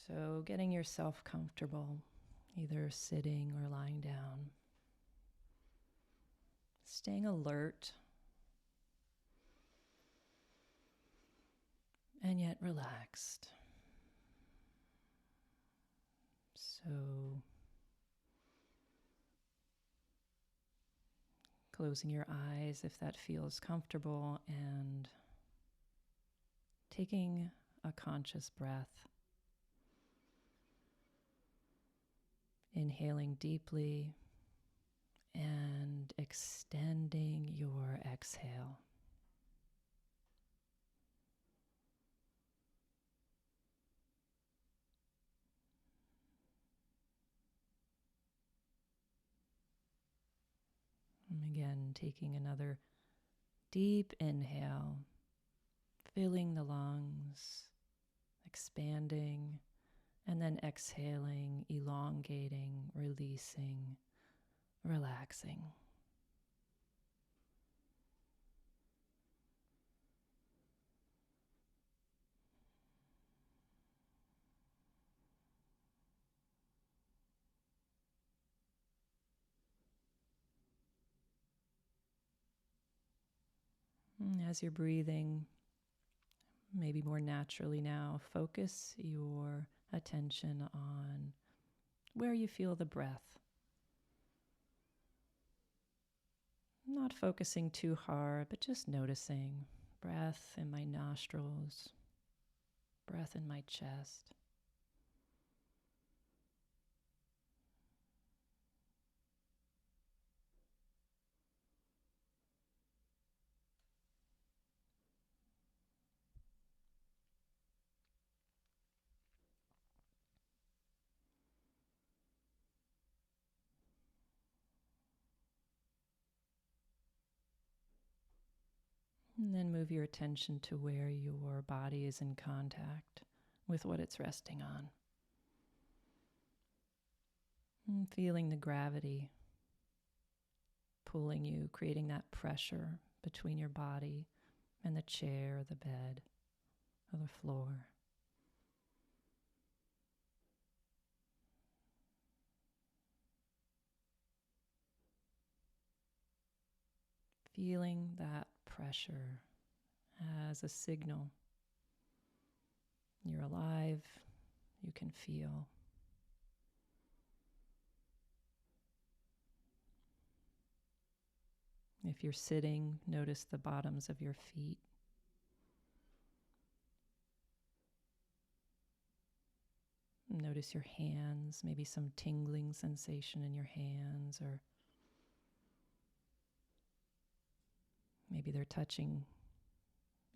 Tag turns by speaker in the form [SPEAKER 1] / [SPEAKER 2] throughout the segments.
[SPEAKER 1] So getting yourself comfortable, either sitting or lying down. Staying alert and yet relaxed. So closing your eyes if that feels comfortable and taking a conscious breath. Inhaling deeply and extending your exhale. And again, taking another deep inhale, filling the lungs, expanding, and then exhaling, elongating, releasing, relaxing. As you're breathing, maybe more naturally now, focus your attention on where you feel the breath. Not focusing too hard, but just noticing breath in my nostrils, breath in my chest. And then move your attention to where your body is in contact with what it's resting on. And feeling the gravity pulling you, creating that pressure between your body and the chair, or the bed, or the floor. Feeling that pressure as a signal. You're alive, you can feel. If you're sitting, notice the bottoms of your feet. Notice your hands, maybe some tingling sensation in your hands, or maybe they're touching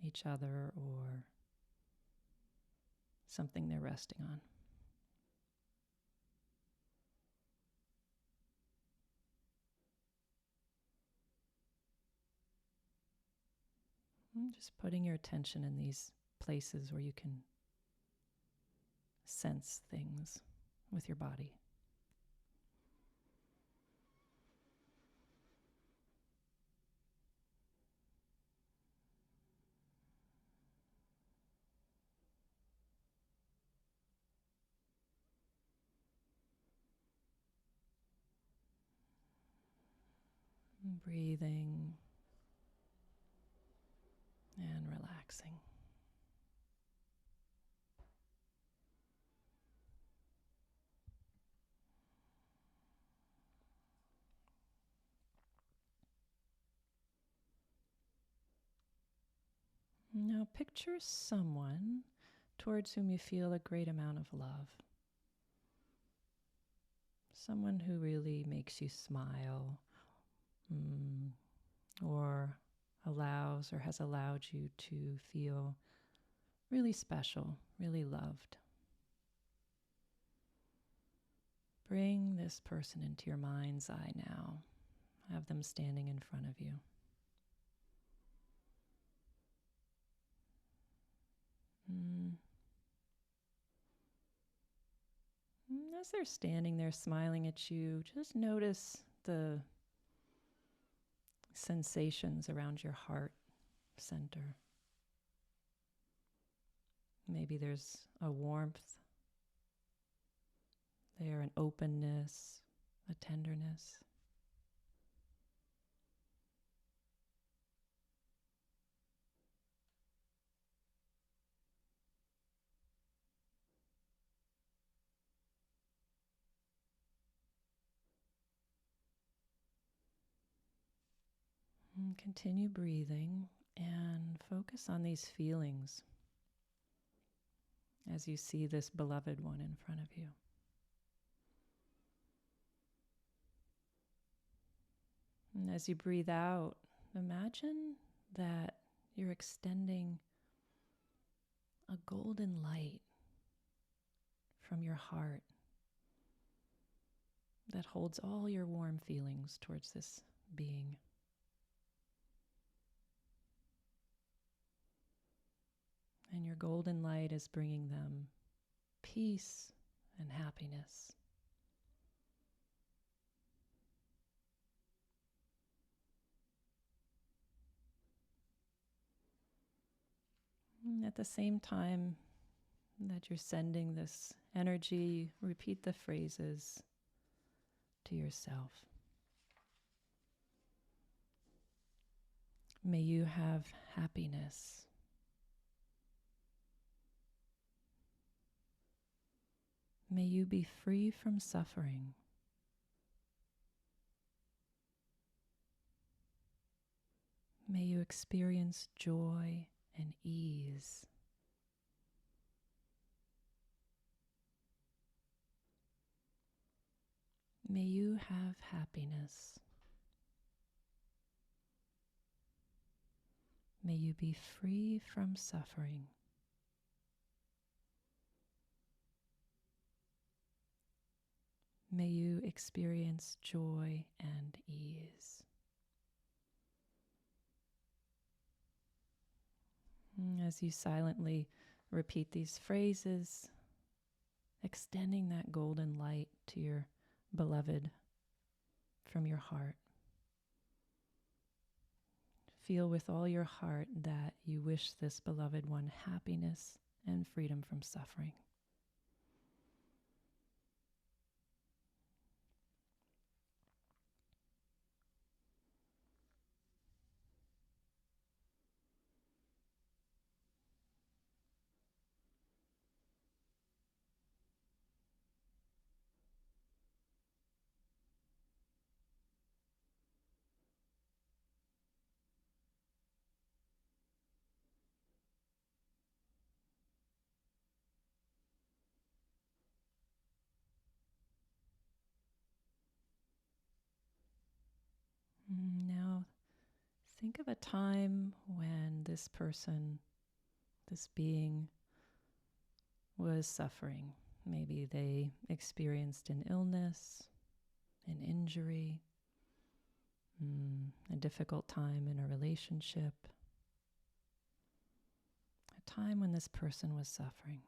[SPEAKER 1] each other or something they're resting on. And just putting your attention in these places where you can sense things with your body. Breathing and relaxing. Now picture someone towards whom you feel a great amount of love. Someone who really makes you smile, or allows or has allowed you to feel really special, really loved. Bring this person into your mind's eye now. Have them standing in front of you. As they're standing there smiling at you, just notice the sensations around your heart center. Maybe there's a warmth there, an openness, a tenderness. And continue breathing and focus on these feelings as you see this beloved one in front of you. And as you breathe out, imagine that you're extending a golden light from your heart that holds all your warm feelings towards this being. And your golden light is bringing them peace and happiness. And at the same time that you're sending this energy, repeat the phrases to yourself. May you have happiness. May you be free from suffering. May you experience joy and ease. May you have happiness. May you be free from suffering. May you experience joy and ease. As you silently repeat these phrases, extending that golden light to your beloved from your heart. Feel with all your heart that you wish this beloved one happiness and freedom from suffering. Now, think of a time when this person, this being, was suffering. Maybe they experienced an illness, an injury, a difficult time in a relationship, a time when this person was suffering.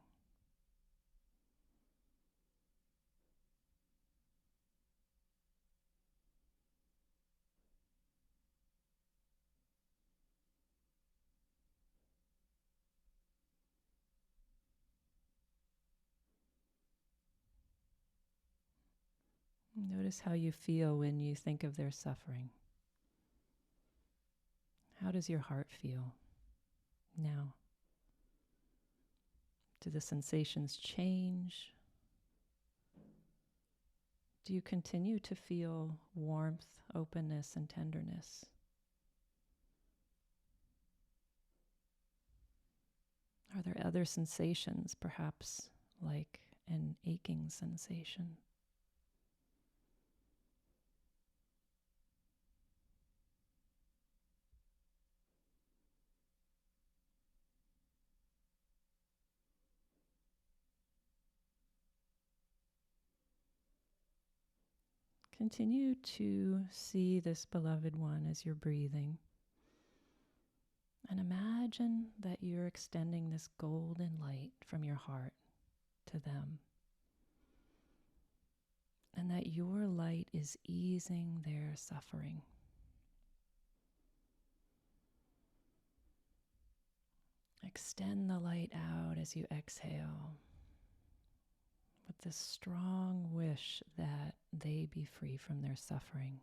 [SPEAKER 1] Notice how you feel when you think of their suffering. How does your heart feel now? Do the sensations change? Do you continue to feel warmth, openness, and tenderness? Are there other sensations, perhaps like an aching sensation? Continue to see this beloved one as you're breathing. And imagine that you're extending this golden light from your heart to them. And that your light is easing their suffering. Extend the light out as you exhale with this strong wish that they be free from their suffering.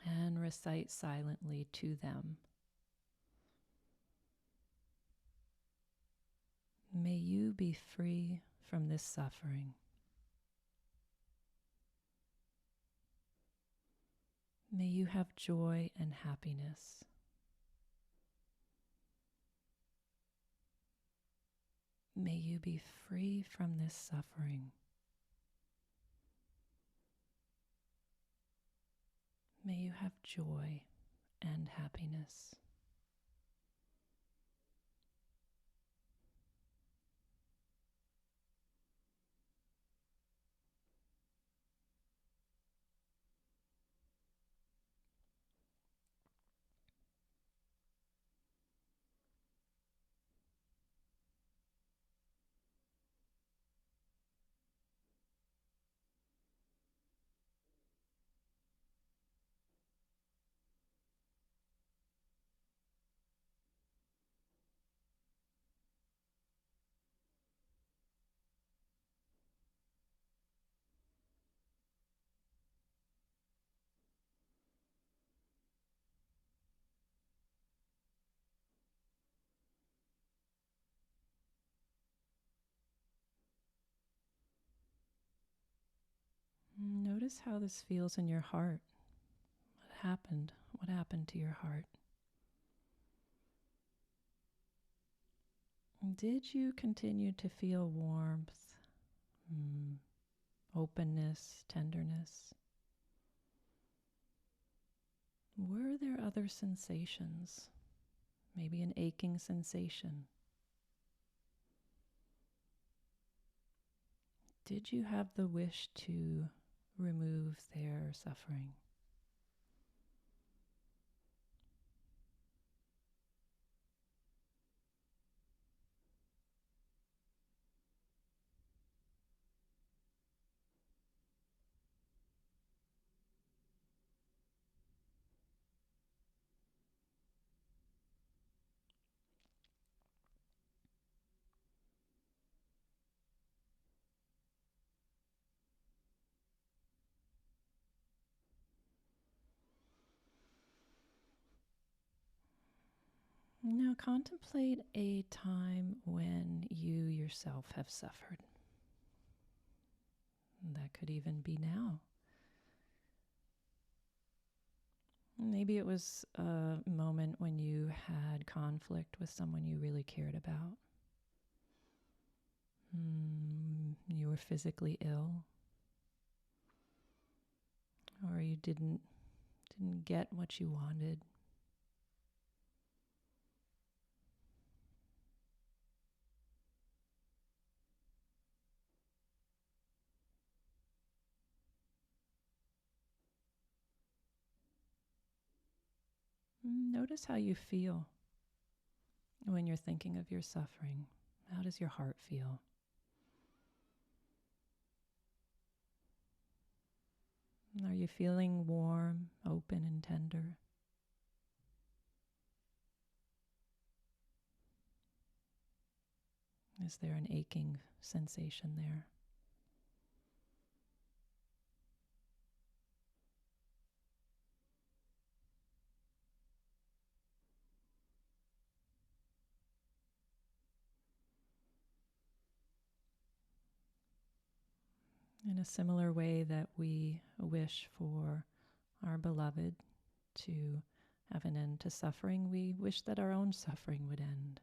[SPEAKER 1] And recite silently to them. May you be free from this suffering. May you have joy and happiness. May you be free from this suffering. May you have joy and happiness. Notice how this feels in your heart. What happened? What happened to your heart? Did you continue to feel warmth, openness, tenderness? Were there other sensations? Maybe an aching sensation? Did you have the wish to remove their suffering? Now contemplate a time when you yourself have suffered. That could even be now. Maybe it was a moment when you had conflict with someone you really cared about. You were physically ill, or you didn't get what you wanted. Notice how you feel when you're thinking of your suffering. How does your heart feel? Are you feeling warm, open, and tender? Is there an aching sensation there? In a similar way that we wish for our beloved to have an end to suffering, we wish that our own suffering would end.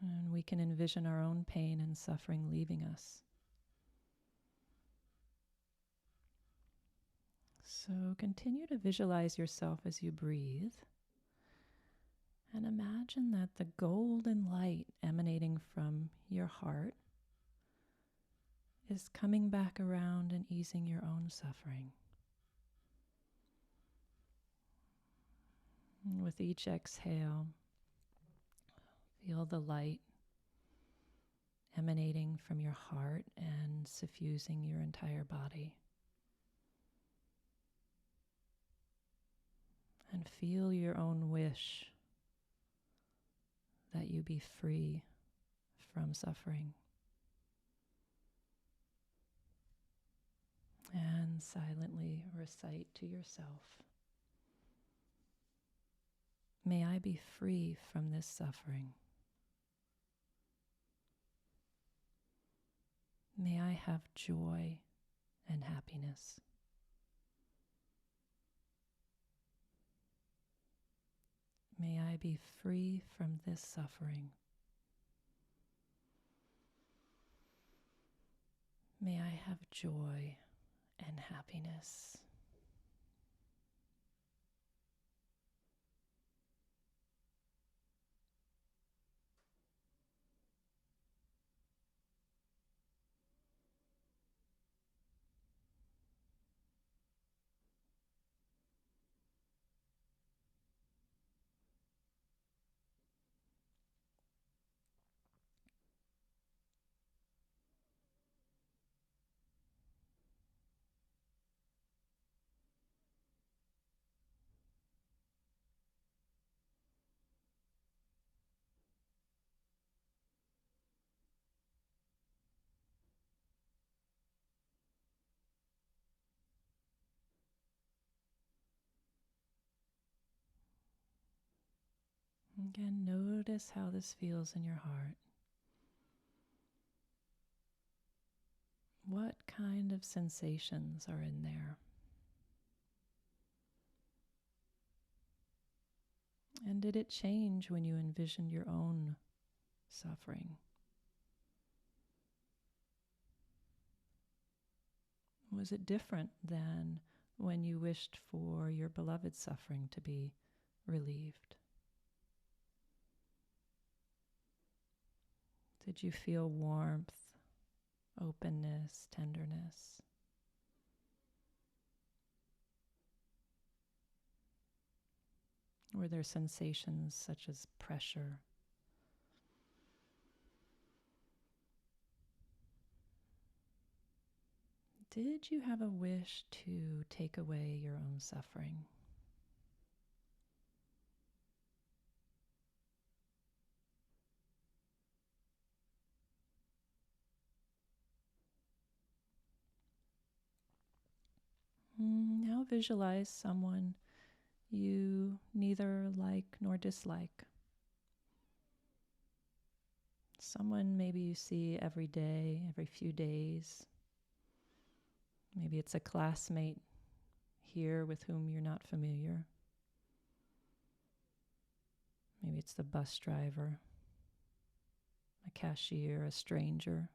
[SPEAKER 1] And we can envision our own pain and suffering leaving us. So continue to visualize yourself as you breathe. And imagine that the golden light emanating from your heart is coming back around and easing your own suffering. And with each exhale, feel the light emanating from your heart and suffusing your entire body. Feel your own wish that you be free from suffering. And silently recite to yourself, may I be free from this suffering. May I have joy and happiness. May I be free from this suffering. May I have joy and happiness. Again, notice how this feels in your heart. What kind of sensations are in there? And did it change when you envisioned your own suffering? Was it different than when you wished for your beloved's suffering to be relieved? Did you feel warmth, openness, tenderness? Were there sensations such as pressure? Did you have a wish to take away your own suffering? Now visualize someone you neither like nor dislike. Someone maybe you see every day, every few days. Maybe it's a classmate here with whom you're not familiar. Maybe it's the bus driver, a cashier, a stranger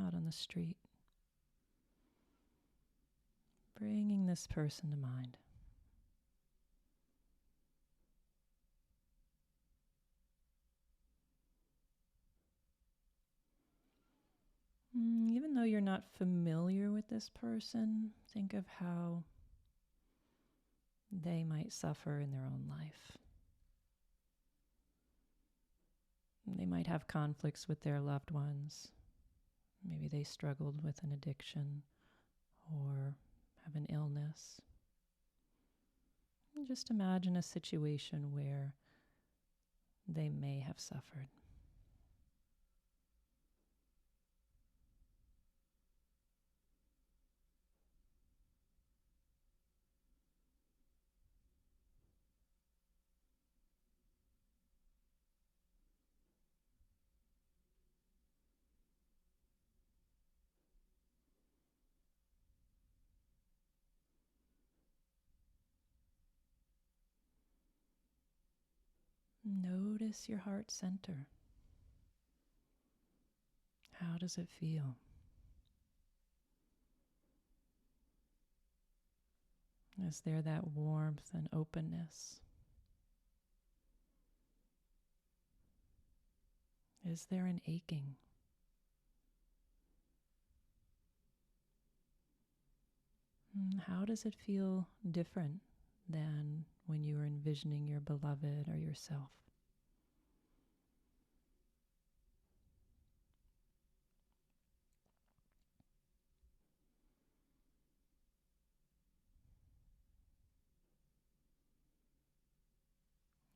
[SPEAKER 1] out on the street. Bringing this person to mind. Even though you're not familiar with this person, think of how they might suffer in their own life. They might have conflicts with their loved ones. Maybe they struggled with an addiction or have an illness. And just imagine a situation where they may have suffered. Notice your heart center. How does it feel? Is there that warmth and openness? Is there an aching? How does it feel different than when you were envisioning your beloved or yourself?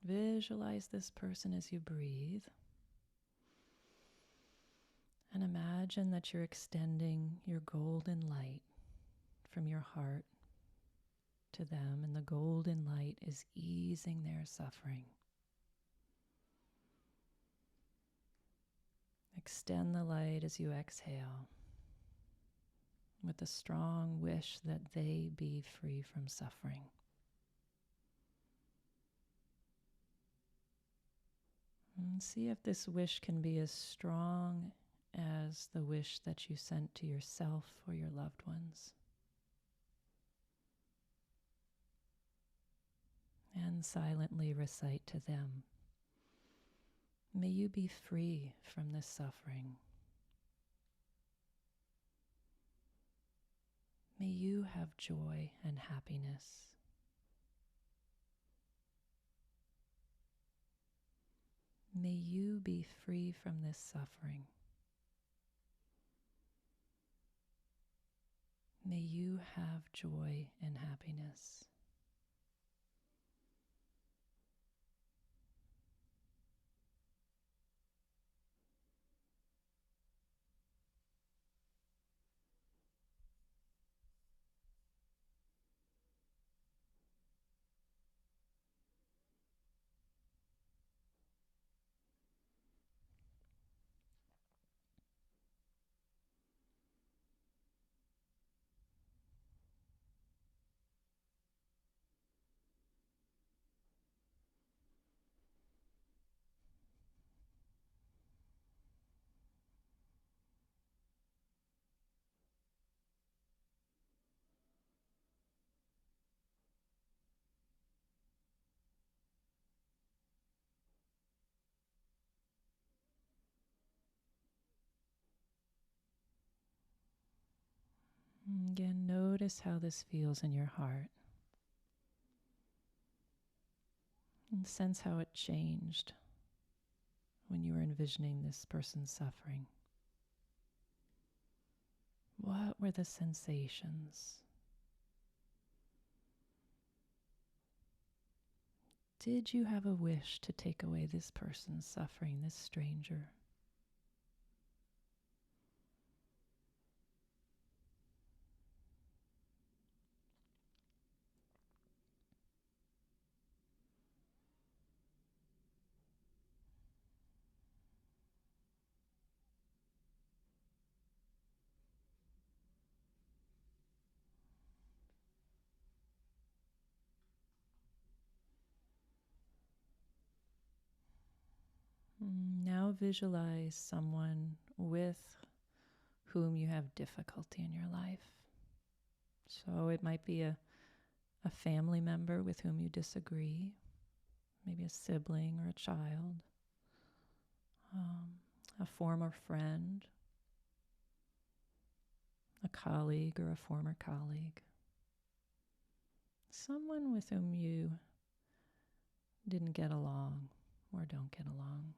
[SPEAKER 1] Visualize this person as you breathe. And imagine that you're extending your golden light from your heart to them, and the golden light is easing their suffering. Extend the light as you exhale, with a strong wish that they be free from suffering. And see if this wish can be as strong as the wish that you sent to yourself or your loved ones. And silently recite to them, may you be free from this suffering. May you have joy and happiness. May you be free from this suffering. May you have joy and happiness. Again, notice how this feels in your heart. And sense how it changed when you were envisioning this person's suffering. What were the sensations? Did you have a wish to take away this person's suffering, this stranger? Now visualize someone with whom you have difficulty in your life. So it might be a family member with whom you disagree, maybe a sibling or a child, a former friend, a colleague or a former colleague, someone with whom you didn't get along or don't get along.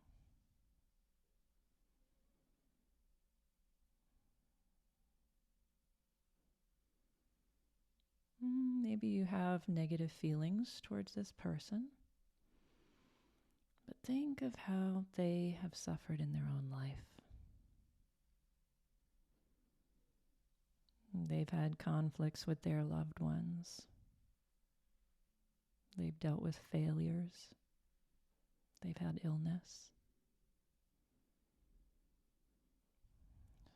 [SPEAKER 1] Maybe you have negative feelings towards this person, but think of how they have suffered in their own life. They've had conflicts with their loved ones. They've dealt with failures. They've had illness.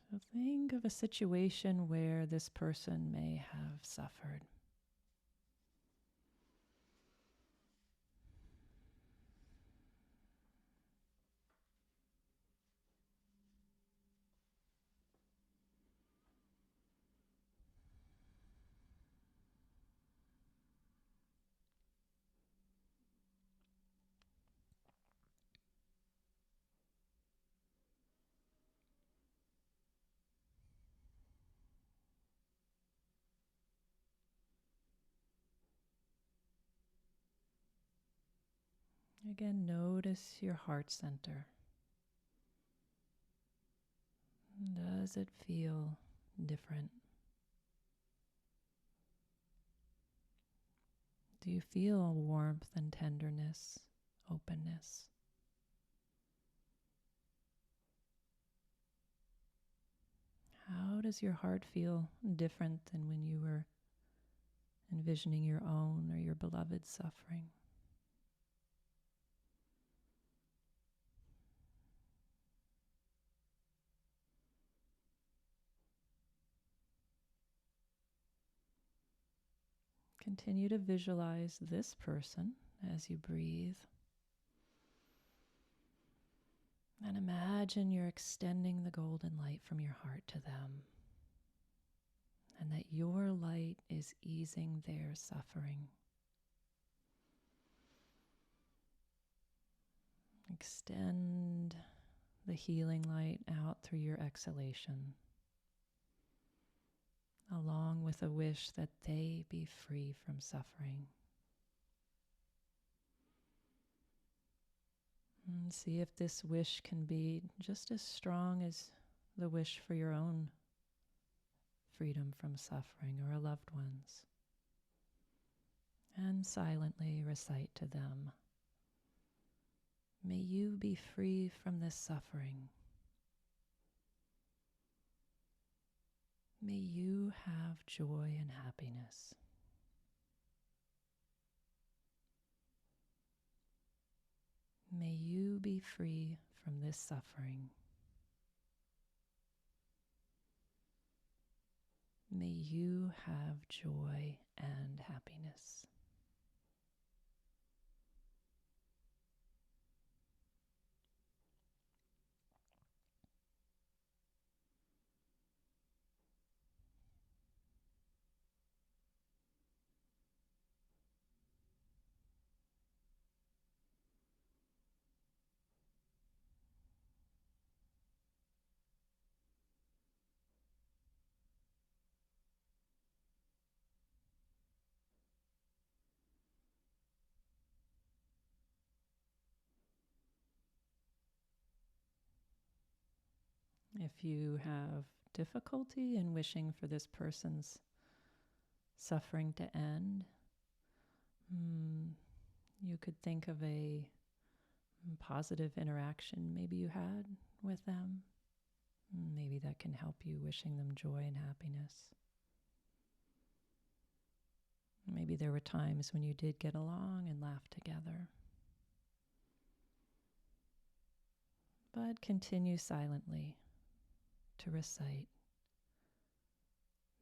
[SPEAKER 1] So think of a situation where this person may have suffered. Again, notice your heart center. Does it feel different? Do you feel warmth and tenderness openness. How does your heart feel different than when you were envisioning your own or your beloved's suffering? Continue to visualize this person as you breathe. And imagine you're extending the golden light from your heart to them, and that your light is easing their suffering. Extend the healing light out through your exhalation, along with a wish that they be free from suffering. And see if this wish can be just as strong as the wish for your own freedom from suffering or a loved one's. And silently recite to them, may you be free from this suffering. May you have joy and happiness. May you be free from this suffering. May you have joy and happiness. If you have difficulty in wishing for this person's suffering to end, you could think of a positive interaction maybe you had with them. Maybe that can help you wishing them joy and happiness. Maybe there were times when you did get along and laugh together. But continue silently to recite,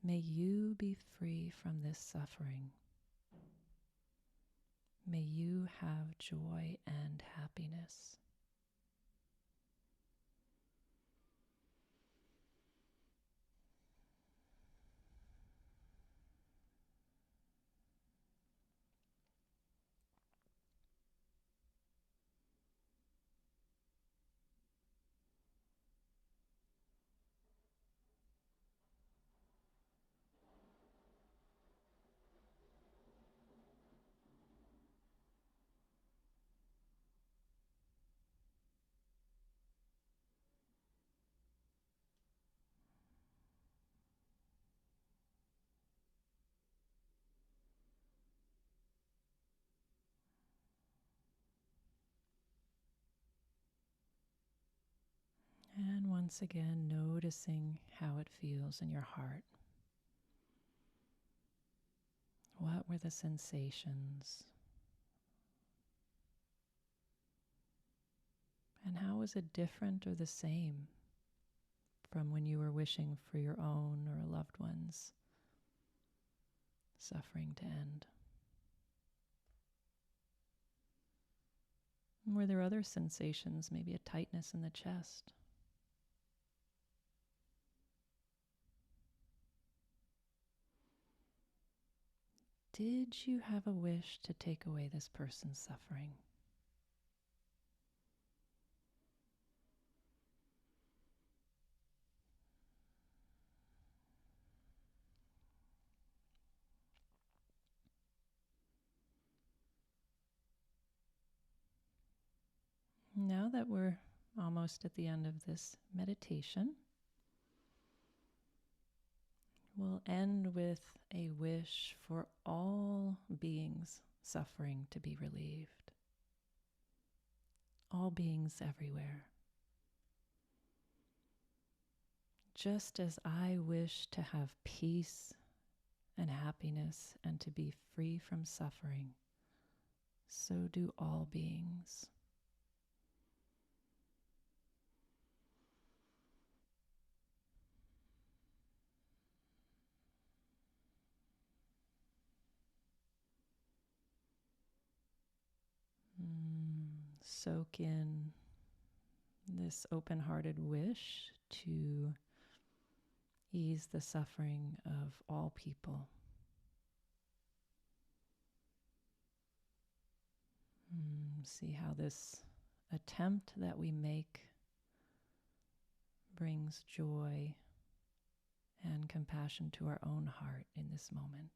[SPEAKER 1] may you be free from this suffering. May you have joy and happiness. And once again, noticing how it feels in your heart. What were the sensations? And how was it different or the same from when you were wishing for your own or a loved one's suffering to end? Were there other sensations, maybe a tightness in the chest? Did you have a wish to take away this person's suffering? Now that we're almost at the end of this meditation, we'll end with a wish for all beings suffering to be relieved. all beings everywhere. Just as I wish to have peace and happiness and to be free from suffering, so do all beings. Soak in this open-hearted wish to ease the suffering of all people. See how this attempt that we make brings joy and compassion to our own heart in this moment.